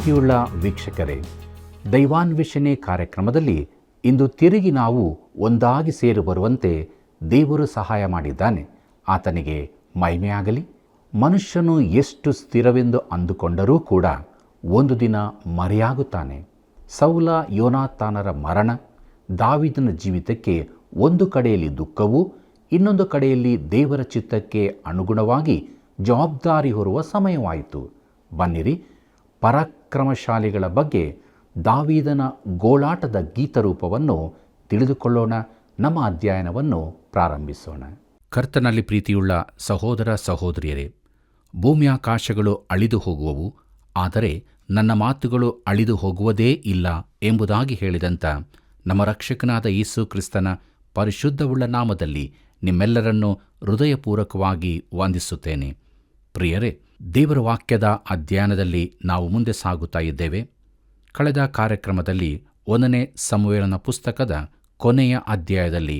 ಪ್ರೀತಿಯುಳ್ಳ ವೀಕ್ಷಕರೇ, ದೈವಾನ್ವೇಷಣೆ ಕಾರ್ಯಕ್ರಮದಲ್ಲಿ ಇಂದು ತಿರುಗಿ ನಾವು ಒಂದಾಗಿ ಸೇರಿ ಬರುವಂತೆ ದೇವರು ಸಹಾಯ ಮಾಡಿದ್ದಾನೆ. ಆತನಿಗೆ ಮಹಿಮೆಯಾಗಲಿ. ಮನುಷ್ಯನು ಎಷ್ಟು ಸ್ಥಿರವೆಂದು ಅಂದುಕೊಂಡರೂ ಕೂಡ ಒಂದು ದಿನ ಮರೆಯಾಗುತ್ತಾನೆ. ಸೌಲ ಯೋನಾತಾನರ ಮರಣ ದಾವೀದನ ಜೀವಿತಕ್ಕೆ ಒಂದು ಕಡೆಯಲ್ಲಿ ದುಃಖವೂ ಇನ್ನೊಂದು ಕಡೆಯಲ್ಲಿ ದೇವರ ಚಿತ್ತಕ್ಕೆ ಅನುಗುಣವಾಗಿ ಜವಾಬ್ದಾರಿ ಹೊರುವ ಸಮಯವಾಯಿತು. ಬನ್ನಿರಿ, ಪರಾಕ್ರಮಶಾಲಿಗಳ ಬಗ್ಗೆ ದಾವೀದನ ಗೋಳಾಟದ ಗೀತರೂಪವನ್ನು ತಿಳಿದುಕೊಳ್ಳೋಣ. ನಮ್ಮ ಅಧ್ಯಯನವನ್ನು ಪ್ರಾರಂಭಿಸೋಣ. ಕರ್ತನಲ್ಲಿ ಪ್ರೀತಿಯುಳ್ಳ ಸಹೋದರ ಸಹೋದರಿಯರೇ, ಭೂಮಿಯಾಕಾಶಗಳು ಅಳಿದು ಹೋಗುವವು, ಆದರೆ ನನ್ನ ಮಾತುಗಳು ಅಳಿದು ಹೋಗುವುದೇ ಇಲ್ಲ ಎಂಬುದಾಗಿ ಹೇಳಿದಂಥ ನಮ್ಮ ರಕ್ಷಕನಾದ ಯೇಸು ಕ್ರಿಸ್ತನ ಪರಿಶುದ್ಧವುಳ್ಳ ನಾಮದಲ್ಲಿ ನಿಮ್ಮೆಲ್ಲರನ್ನೂ ಹೃದಯಪೂರ್ವಕವಾಗಿ ವಂದಿಸುತ್ತೇನೆ. ಪ್ರಿಯರೇ, ದೇವರ ವಾಕ್ಯದ ಅಧ್ಯಯನದಲ್ಲಿ ನಾವು ಮುಂದೆ ಸಾಗುತ್ತಾ ಇದ್ದೇವೆ. ಕಳೆದ ಕಾರ್ಯಕ್ರಮದಲ್ಲಿ 1ನೇ ಸಮುವೇಲನ ಪುಸ್ತಕದ ಕೊನೆಯ ಅಧ್ಯಾಯದಲ್ಲಿ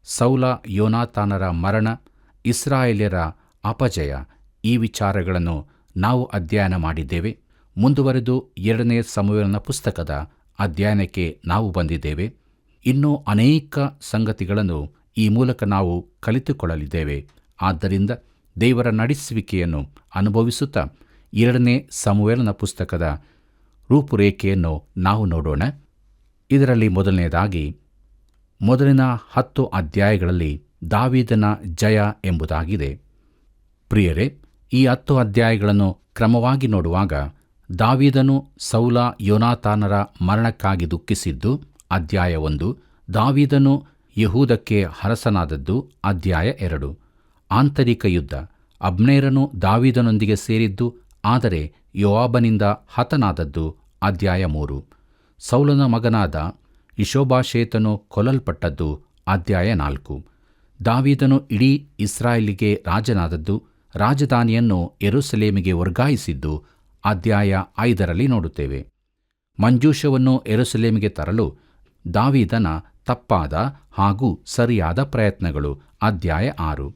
ಸೌಲ ಯೋನಾತಾನರ ಮರಣ, ಇಸ್ರಾಯೇಲ್ಯರ ಅಪಜಯ, ಈ ವಿಚಾರಗಳನ್ನು ನಾವು ಅಧ್ಯಯನ ಮಾಡಿದ್ದೇವೆ. ಮುಂದುವರೆದು 2ನೇ ಸಮುವೇಲನ ಪುಸ್ತಕದ ಅಧ್ಯಯನಕ್ಕೆ ನಾವು ಬಂದಿದ್ದೇವೆ. ಇನ್ನೂ ಅನೇಕ ಸಂಗತಿಗಳನ್ನು ಈ ಮೂಲಕ ನಾವು ಕಲಿತುಕೊಳ್ಳಲಿದ್ದೇವೆ. ಆದ್ದರಿಂದ ದೇವರ ನಡೆಸುವಿಕೆಯನ್ನು ಅನುಭವಿಸುತ್ತಾ 2ನೇ ಸಮುವೇಲನ ಪುಸ್ತಕದ ರೂಪುರೇಖೆಯನ್ನು ನಾವು ನೋಡೋಣ. ಇದರಲ್ಲಿ ಮೊದಲನೇದಾಗಿ ಮೊದಲಿನ 10 ಅಧ್ಯಾಯಗಳಲ್ಲಿ ದಾವೀದನ ಜಯ ಎಂಬುದಾಗಿದೆ. ಪ್ರಿಯರೇ, ಈ 10 ಅಧ್ಯಾಯಗಳನ್ನು ಕ್ರಮವಾಗಿ ನೋಡುವಾಗ ದಾವೀದನು ಸೌಲ ಯೋನಾತಾನರ ಮರಣಕ್ಕಾಗಿ ದುಃಖಿಸಿದ್ದು ಅಧ್ಯಾಯ 1, ದಾವೀದನು ಯೆಹೂದಕ್ಕೆ ಅರಸನಾದದ್ದು ಅಧ್ಯಾಯ 2, ಆಂತರಿಕ ಯುದ್ಧ, ಅಬ್ನೇರನು ದಾವೀದನೊಂದಿಗೆ ಸೇರಿದ್ದು ಆದರೆ ಯೋವಾಬನಿಂದ ಹತನಾದದ್ದು ಅಧ್ಯಾಯ 3, ಸೌಲನ ಮಗನಾದ ಇಷೋಬಾಷೇತನು ಕೊಲ್ಲಲ್ಪಟ್ಟದ್ದು ಅಧ್ಯಾಯ 4, ದಾವೀದನು ಇಡೀ ಇಸ್ರಾಯೇಲಿಗೆ ರಾಜನಾದದ್ದು, ರಾಜಧಾನಿಯನ್ನು ಯೆರೂಸಲೇಮಿಗೆ ವರ್ಗಾಯಿಸಿದ್ದು ಅಧ್ಯಾಯ 5ರಲ್ಲಿ ನೋಡುತ್ತೇವೆ. ಮಂಜೂಷವನ್ನು ಯೆರೂಸಲೇಮಿಗೆ ತರಲು ದಾವೀದನ ತಪ್ಪಾದ ಹಾಗೂ ಸರಿಯಾದ ಪ್ರಯತ್ನಗಳು ಅಧ್ಯಾಯ 6,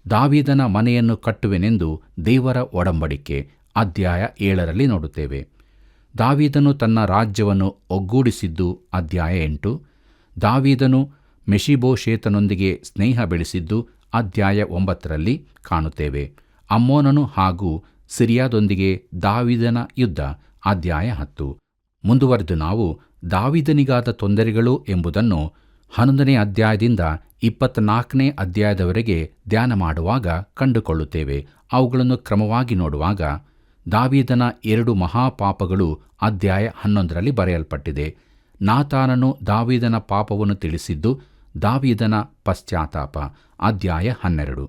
ದಾವೀದನ ಮನೆಯನ್ನು ಕಟ್ಟುವೆನೆಂದು ದೇವರ ಒಡಂಬಡಿಕೆ ಅಧ್ಯಾಯ 7ರಲ್ಲಿ ನೋಡುತ್ತೇವೆ. ದಾವೀದನು ತನ್ನ ರಾಜ್ಯವನ್ನು ಒಗ್ಗೂಡಿಸಿದ್ದು ಅಧ್ಯಾಯ 8, ದಾವೀದನು ಮೆಷಿಬೋಶೇತನೊಂದಿಗೆ ಸ್ನೇಹ ಬೆಳೆಸಿದ್ದು ಅಧ್ಯಾಯ 9ರಲ್ಲಿ ಕಾಣುತ್ತೇವೆ. ಅಮ್ಮೋನನು ಹಾಗೂ ಸಿರಿಯಾದೊಂದಿಗೆ ದಾವೀದನ ಯುದ್ಧ ಅಧ್ಯಾಯ 10. ಮುಂದುವರೆದು ನಾವು ದಾವೀದನಿಗಾದ ತೊಂದರೆಗಳು ಎಂಬುದನ್ನು 11ನೇ ಅಧ್ಯಾಯದಿಂದ 24ನೇ ಅಧ್ಯಾಯದವರೆಗೆ ಧ್ಯಾನ ಮಾಡುವಾಗ ಕಂಡುಕೊಳ್ಳುತ್ತೇವೆ. ಅವುಗಳನ್ನು ಕ್ರಮವಾಗಿ ನೋಡುವಾಗ ದಾವೀದನ 2 ಮಹಾಪಾಪಗಳು ಅಧ್ಯಾಯ 11ರಲ್ಲಿ ಬರೆಯಲ್ಪಟ್ಟಿದೆ. ನಾತಾನನು ದಾವೀದನ ಪಾಪವನ್ನು ತಿಳಿಸಿದ್ದು ದಾವೀದನ ಪಶ್ಚಾತ್ತಾಪ ಅಧ್ಯಾಯ 12,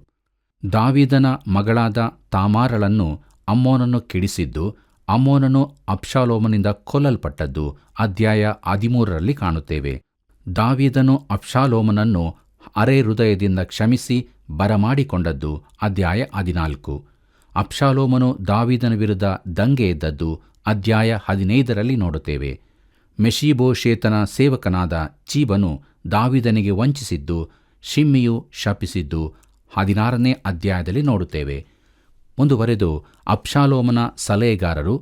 ದಾವೀದನ ಮಗಳಾದ ತಾಮಾರಳನ್ನು ಅಮ್ಮೋನನು ಕೆಡಿಸಿದ್ದು, ಅಮ್ಮೋನನು ಅಬ್ಷಾಲೋಮನಿಂದ ಕೊಲ್ಲಲ್ಪಟ್ಟದ್ದು ಅಧ್ಯಾಯ 13ರಲ್ಲಿ ಕಾಣುತ್ತೇವೆ. ದಾವೀದನು ಅಬ್ಷಾಲೋಮನನ್ನು ಅರೆ ಹೃದಯದಿಂದ ಕ್ಷಮಿಸಿ ಬರಮಾಡಿಕೊಂಡದ್ದು ಅಧ್ಯಾಯ 14, ಅಬ್ಷಾಲೋಮನು ದಾವೀದನ ವಿರುದ್ಧ ದಂಗೆ ಎದ್ದದ್ದು ಅಧ್ಯಾಯ 15ರಲ್ಲಿ ನೋಡುತ್ತೇವೆ. ಮೆಷೀಬೋಶೇತನ ಸೇವಕನಾದ ಚೀಬನು ದಾವೀದನಿಗೆ ವಂಚಿಸಿದ್ದು, ಶಿಮ್ಮಿಯು ಶಪಿಸಿದ್ದು 16ನೇ ಅಧ್ಯಾಯದಲ್ಲಿ ನೋಡುತ್ತೇವೆ. ಮುಂದುವರೆದು ಅಬ್ಷಾಲೋಮನ ಸಲಹೆಗಾರರು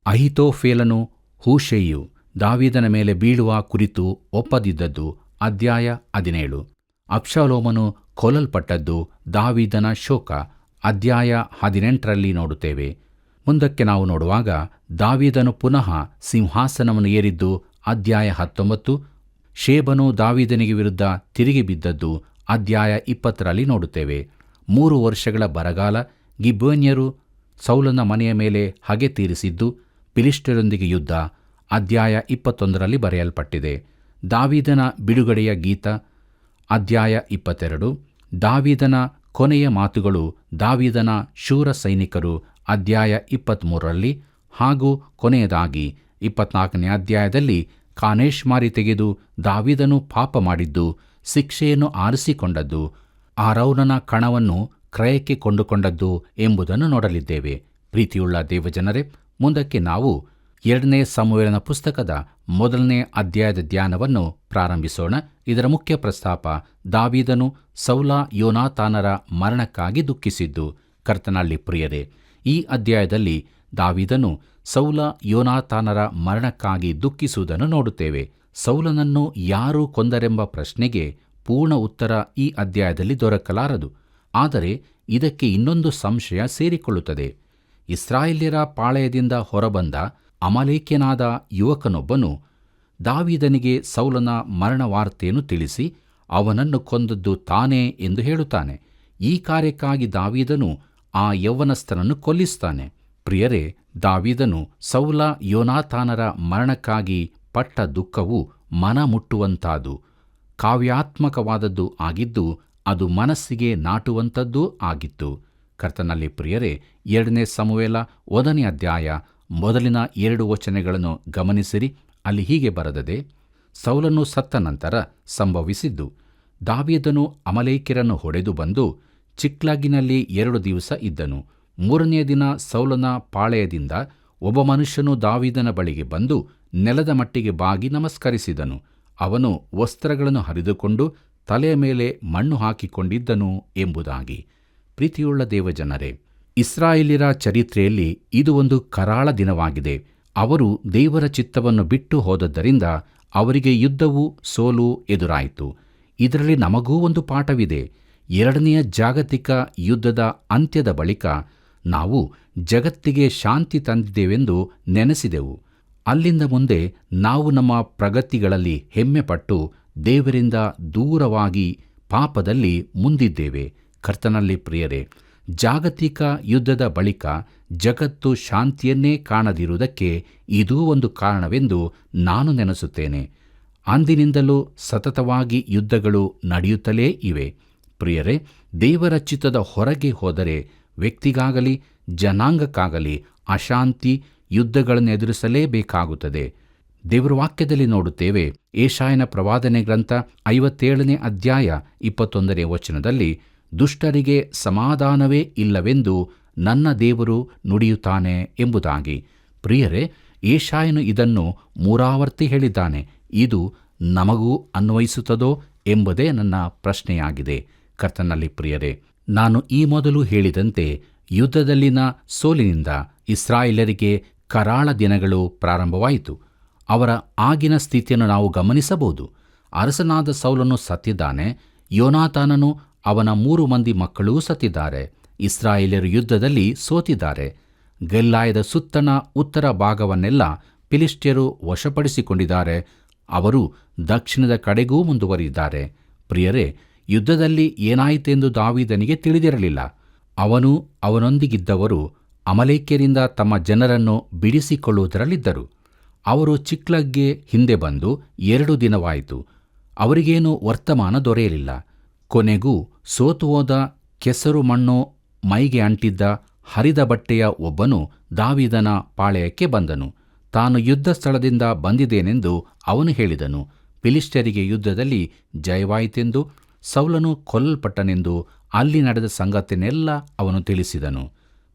ಅಹಿತೋಫೇಲನು ಹೂಷೈಯು ದಾವೀದನ ಮೇಲೆ ಬೀಳುವ ಕುರಿತು ಒಪ್ಪದಿದ್ದದ್ದು ಅಧ್ಯಾಯ 17, ಅಬ್ಷಾಲೋಮನು ಕೊಲ್ಲಲ್ಪಟ್ಟದ್ದು ದಾವೀದನ ಶೋಕ ಅಧ್ಯಾಯ 18ರಲ್ಲಿ ನೋಡುತ್ತೇವೆ. ಮುಂದಕ್ಕೆ ನಾವು ನೋಡುವಾಗ ದಾವೀದನು ಪುನಃ ಸಿಂಹಾಸನವನ್ನು ಏರಿದ್ದು ಅಧ್ಯಾಯ 19, ಶೇಬನು ದಾವೀದನಿಗೆ ವಿರುದ್ಧ ತಿರುಗಿ ಬಿದ್ದದ್ದು ಅಧ್ಯಾಯ 20ರಲ್ಲಿ ನೋಡುತ್ತೇವೆ. 3 ವರ್ಷಗಳ ಬರಗಾಲ, ಗಿಬ್ಯೋನ್ಯರು ಸೌಲನ ಮನೆಯ ಮೇಲೆ ಹಗೆ ತೀರಿಸಿದ್ದು, ಫಿಲಿಷ್ಟಿಯರೊಂದಿಗೆ ಯುದ್ಧ ಅಧ್ಯಾಯ 21ರಲ್ಲಿ ಬರೆಯಲ್ಪಟ್ಟಿದೆ. ದಾವೀದನ ಬಿಡುಗಡೆಯ ಗೀತ ಅಧ್ಯಾಯ 22, ದಾವೀದನ ಕೊನೆಯ ಮಾತುಗಳು, ದಾವೀದನ ಶೂರ ಸೈನಿಕರು ಅಧ್ಯಾಯ 23ರಲ್ಲಿ, ಹಾಗೂ ಕೊನೆಯದಾಗಿ 24ನೇ ಅಧ್ಯಾಯದಲ್ಲಿ ಕಾನೇಶ್ಮಾರಿ ತೆಗೆದು ದಾವೀದನು ಪಾಪ ಮಾಡಿದ್ದು, ಶಿಕ್ಷೆಯನ್ನು ಆರಿಸಿಕೊಂಡದ್ದು, ಆರೌನನ ಕಣವನ್ನು ಕ್ರಯಕ್ಕೆ ಕೊಂಡುಕೊಂಡದ್ದು ಎಂಬುದನ್ನು ನೋಡಲಿದ್ದೇವೆ. ಪ್ರೀತಿಯುಳ್ಳ ದೇವಜನರೇ, ಮುಂದಕ್ಕೆ ನಾವು 2ನೇ ಸಮುವೇಲನ ಪುಸ್ತಕದ 1ನೇ ಅಧ್ಯಾಯದ ಧ್ಯಾನವನ್ನು ಪ್ರಾರಂಭಿಸೋಣ. ಇದರ ಮುಖ್ಯ ಪ್ರಸ್ತಾಪ ದಾವೀದನು ಸೌಲ ಯೋನಾತಾನರ ಮರಣಕ್ಕಾಗಿ ದುಃಖಿಸಿದ್ದು. ಕರ್ತನಲ್ಲಿ ಪ್ರಿಯರೇ, ಈ ಅಧ್ಯಾಯದಲ್ಲಿ ದಾವೀದನು ಸೌಲ ಯೋನಾತಾನರ ಮರಣಕ್ಕಾಗಿ ದುಃಖಿಸುವುದನ್ನು ನೋಡುತ್ತೇವೆ. ಸೌಲನನ್ನು ಯಾರು ಕೊಂದರೆಂಬ ಪ್ರಶ್ನೆಗೆ ಪೂರ್ಣ ಉತ್ತರ ಈ ಅಧ್ಯಾಯದಲ್ಲಿ ದೊರಕಲಾರದು. ಆದರೆ ಇದಕ್ಕೆ ಇನ್ನೊಂದು ಸಂಶಯ ಸೇರಿಕೊಳ್ಳುತ್ತದೆ. ಇಸ್ರಾಯೇಲ್ಯರ ಪಾಳೆಯದಿಂದ ಹೊರಬಂದ ಅಮಲೇಕ್ಯನಾದ ಯುವಕನೊಬ್ಬನು ದಾವೀದನಿಗೆ ಸೌಲನ ಮರಣ ವಾರ್ತೆಯನ್ನು ತಿಳಿಸಿ ಅವನನ್ನು ಕೊಂದದ್ದು ತಾನೇ ಎಂದು ಹೇಳುತ್ತಾನೆ. ಈ ಕಾರ್ಯಕ್ಕಾಗಿ ದಾವೀದನು ಆ ಯೌವನಸ್ಥನನ್ನು ಕೊಲ್ಲಿಸುತ್ತಾನೆ. ಪ್ರಿಯರೇ, ದಾವೀದನು ಸೌಲ ಯೋನಾತಾನರ ಮರಣಕ್ಕಾಗಿ ಪಟ್ಟ ದುಃಖವು ಮನ ಮುಟ್ಟುವಂತಾದು, ಕಾವ್ಯಾತ್ಮಕವಾದದ್ದು ಆಗಿದ್ದು, ಅದು ಮನಸ್ಸಿಗೆ ನಾಟುವಂಥದ್ದೂ ಆಗಿತ್ತು. ಕರ್ತನಲ್ಲಿ ಪ್ರಿಯರೇ, 2 ಸಮುವೇಲ 1 ಅಧ್ಯಾಯ ಮೊದಲಿನ 2 ವಚನಗಳನ್ನು ಗಮನಿಸಿರಿ. ಅಲ್ಲಿ ಹೀಗೆ ಬರೆದದೆ: ಸೌಲನು ಸತ್ತ ನಂತರ ಸಂಭವಿಸಿದ್ದು, ದಾವೀದನು ಅಮಲೇಕ್ಯರನ್ನು ಹೊಡೆದು ಬಂದು ಚಿಕ್ಲಗಿನಲ್ಲಿ 2 ದಿವಸ ಇದ್ದನು. 3ನೆಯ ದಿನ ಸೌಲನ ಪಾಳೆಯದಿಂದ ಒಬ್ಬ ಮನುಷ್ಯನು ದಾವೀದನ ಬಳಿಗೆ ಬಂದು ನೆಲದ ಮಟ್ಟಿಗೆ ಬಾಗಿ ನಮಸ್ಕರಿಸಿದನು. ಅವನು ವಸ್ತ್ರಗಳನ್ನು ಹರಿದುಕೊಂಡು ತಲೆಯ ಮೇಲೆ ಮಣ್ಣು ಹಾಕಿಕೊಂಡಿದ್ದನು ಎಂಬುದಾಗಿ. ಪ್ರೀತಿಯುಳ್ಳ ದೇವಜನರೇ, ಇಸ್ರಾಯೇಲ್ಯರ ಚರಿತ್ರೆಯಲ್ಲಿ ಇದು ಒಂದು ಕರಾಳ ದಿನವಾಗಿದೆ. ಅವರು ದೇವರ ಚಿತ್ತವನ್ನು ಬಿಟ್ಟು ಹೋದದ್ದರಿಂದ ಅವರಿಗೆ ಯುದ್ಧವೂ ಸೋಲು ಎದುರಾಯಿತು. ಇದರಲ್ಲಿ ನಮಗೂ ಒಂದು ಪಾಠವಿದೆ. 2ನೆಯ ಜಾಗತಿಕ ಯುದ್ಧದ ಅಂತ್ಯದ ಬಳಿಕ ನಾವು ಜಗತ್ತಿಗೆ ಶಾಂತಿ ತಂದಿದ್ದೇವೆಂದು ನೆನೆಸಿದೆವು. ಅಲ್ಲಿಂದ ಮುಂದೆ ನಾವು ನಮ್ಮ ಪ್ರಗತಿಗಳಲ್ಲಿ ಹೆಮ್ಮೆಪಟ್ಟು ದೇವರಿಂದ ದೂರವಾಗಿ ಪಾಪದಲ್ಲಿ ಮುಂದಿದ್ದೇವೆ. ಕರ್ತನಲ್ಲಿ ಪ್ರಿಯರೇ, ಜಾಗತಿಕ ಯುದ್ಧದ ಬಳಿಕ ಜಗತ್ತು ಶಾಂತಿಯನ್ನೇ ಕಾಣದಿರುವುದಕ್ಕೆ ಇದೂ ಒಂದು ಕಾರಣವೆಂದು ನಾನು ನೆನೆಸುತ್ತೇನೆ. ಅಂದಿನಿಂದಲೂ ಸತತವಾಗಿ ಯುದ್ಧಗಳು ನಡೆಯುತ್ತಲೇ ಇವೆ. ಪ್ರಿಯರೇ, ದೇವರ ಚಿತ್ತದ ಹೊರಗೆ ಹೋದರೆ ವ್ಯಕ್ತಿಗಾಗಲಿ ಜನಾಂಗಕ್ಕಾಗಲಿ ಅಶಾಂತಿ ಯುದ್ಧಗಳನ್ನು ಎದುರಿಸಲೇಬೇಕಾಗುತ್ತದೆ. ದೇವರ ವಾಕ್ಯದಲ್ಲಿ ನೋಡುತ್ತೇವೆ. ಯೆಶಾಯನ ಪ್ರವಾದನೆ ಗ್ರಂಥ 57ನೇ ಅಧ್ಯಾಯ 21ನೇ ವಚನದಲ್ಲಿ, ದುಷ್ಟರಿಗೆ ಸಮಾಧಾನವೇ ಇಲ್ಲವೆಂದು ನನ್ನ ದೇವರು ನುಡಿಯುತ್ತಾನೆ ಎಂಬುದಾಗಿ. ಪ್ರಿಯರೇ, ಯೆಶಾಯನು ಇದನ್ನು 3 ಆವರ್ತಿ ಹೇಳಿದ್ದಾನೆ. ಇದು ನಮಗೂ ಅನ್ವಯಿಸುತ್ತದೋ ಎಂಬುದೇ ನನ್ನ ಪ್ರಶ್ನೆಯಾಗಿದೆ. ಕರ್ತನಲ್ಲಿ ಪ್ರಿಯರೇ, ನಾನು ಈ ಮೊದಲು ಹೇಳಿದಂತೆ ಯುದ್ಧದಲ್ಲಿನ ಸೋಲಿನಿಂದ ಇಸ್ರಾಯೇಲರಿಗೆ ಕರಾಳ ದಿನಗಳು ಪ್ರಾರಂಭವಾಯಿತು. ಅವರ ಆಗಿನ ಸ್ಥಿತಿಯನ್ನು ನಾವು ಗಮನಿಸಬಹುದು. ಅರಸನಾದ ಸೌಲನು ಸತ್ತಿದ್ದಾನೆ. ಯೋನಾತಾನನು ಅವನ 3 ಮಂದಿ ಮಕ್ಕಳೂ ಸತ್ತಿದ್ದಾರೆ. ಇಸ್ರಾಯೇಲ್ಯರು ಯುದ್ಧದಲ್ಲಿ ಸೋತಿದ್ದಾರೆ. ಗೆಲ್ಲಾಯದ ಸುತ್ತಣ ಉತ್ತರ ಭಾಗವನ್ನೆಲ್ಲ ಫಿಲಿಷ್ಟಿಯರು ವಶಪಡಿಸಿಕೊಂಡಿದ್ದಾರೆ. ಅವರು ದಕ್ಷಿಣದ ಕಡೆಗೂ ಮುಂದುವರಿದಿದ್ದಾರೆ. ಪ್ರಿಯರೇ, ಯುದ್ಧದಲ್ಲಿ ಏನಾಯಿತೆಂದು ದಾವೀದನಿಗೆ ತಿಳಿದಿರಲಿಲ್ಲ. ಅವನೂ ಅವನೊಂದಿಗಿದ್ದವರು ಅಮಲೇಕ್ಯರಿಂದ ತಮ್ಮ ಜನರನ್ನು ಬಿಡಿಸಿಕೊಳ್ಳುವುದರಲ್ಲಿದ್ದರು. ಅವರು ಚಿಕ್ಲಗ್ಗೆ ಹಿಂದೆ ಬಂದು 2 ದಿನವಾಯಿತು. ಅವರಿಗೇನೂ ವರ್ತಮಾನ ದೊರೆಯಲಿಲ್ಲ. ಕೊನೆಗೂ ಸೋತುಹೋದ ಕೆಸರು ಮಣ್ಣು ಮೈಗೆ ಅಂಟಿದ್ದ ಹರಿದ ಬಟ್ಟೆಯ ಒಬ್ಬನು ದಾವೀದನ ಪಾಳೆಯಕ್ಕೆ ಬಂದನು. ತಾನು ಯುದ್ಧ ಸ್ಥಳದಿಂದ ಬಂದಿದ್ದೇನೆಂದು ಅವನು ಹೇಳಿದನು. ಫಿಲಿಷ್ಟಿಯರಿಗೆ ಯುದ್ಧದಲ್ಲಿ ಜಯವಾಯಿತೆಂದು, ಸೌಲನು ಕೊಲ್ಲಲ್ಪಟ್ಟನೆಂದು ಅಲ್ಲಿ ನಡೆದ ಸಂಗತಿಯನ್ನೆಲ್ಲ ಅವನು ತಿಳಿಸಿದನು.